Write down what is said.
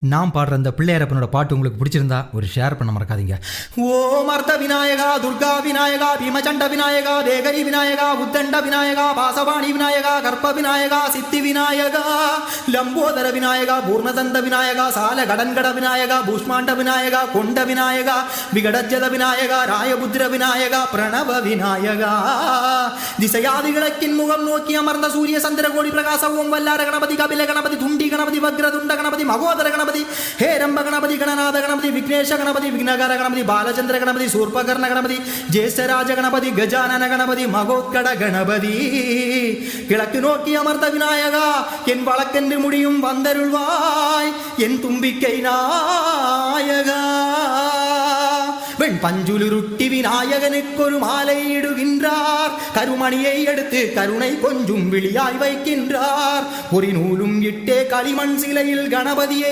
நான் பாடுற அந்த பிள்ளையாரப்பனோட பாட்டு உங்களுக்கு பிடிச்சிருந்தா ஒரு ஷேர் பண்ண மறக்காதீங்க. ஓம் அர்த்த விநாயகா, துர்கா விநாயகா, பீமச்சண்ட விநாயகா, தேகரி விநாயகா, உத்தண்ட விநாயகா, பாசவாணி விநாயகா, கற்ப விநாயகா, சித்தி விநாயகா, லம்போதர விநாயகா, பூர்ணதந்த விநாயகா, சால கடன்கட விநாயகா, பூஷ்மாண்ட விநாயகா, கொண்ட விநாயகா, விகடஜத விநாயகா, ராயபுத்திர விநாயகா, பிரணவ விநாயகா, திசையாதி கிழக்கின் முகம் நோக்கி அமர்ந்த சூரிய சந்திர கோடி பிரகாச ஓம் வல்லார கணபதி, கபில கணபதி, துண்டி கணபதி, வக்ரதுண்ட கணபதி, மகோதர கணபதி, हेरंब गणपति, गणनाथ गणपति, विघ्नेश गणपति, विघ्नकर गणपति, बालचंद्र गणपति, सूर्पकर्ण गणपति, ज्येष्ठराज गणपति, गजानन गणपति, मगोत्कड गणपति, கிழக்கு நோக்கி அமர்ந்த விநாயகா, என் வழக்கென்று முடியும் வந்தருள்வாய் என் தும்பிக்கை நாயகா. வெண் பஞ்சுலுருட்டி விநாயகனுக்கொரு மாலை இடுகின்றார், கருமணியை எடுத்து கருணை கொஞ்சும் விழியாய் வைக்கின்றார், ஒரு நூலும் இட்டே களிமண் சிலையில் கணபதியை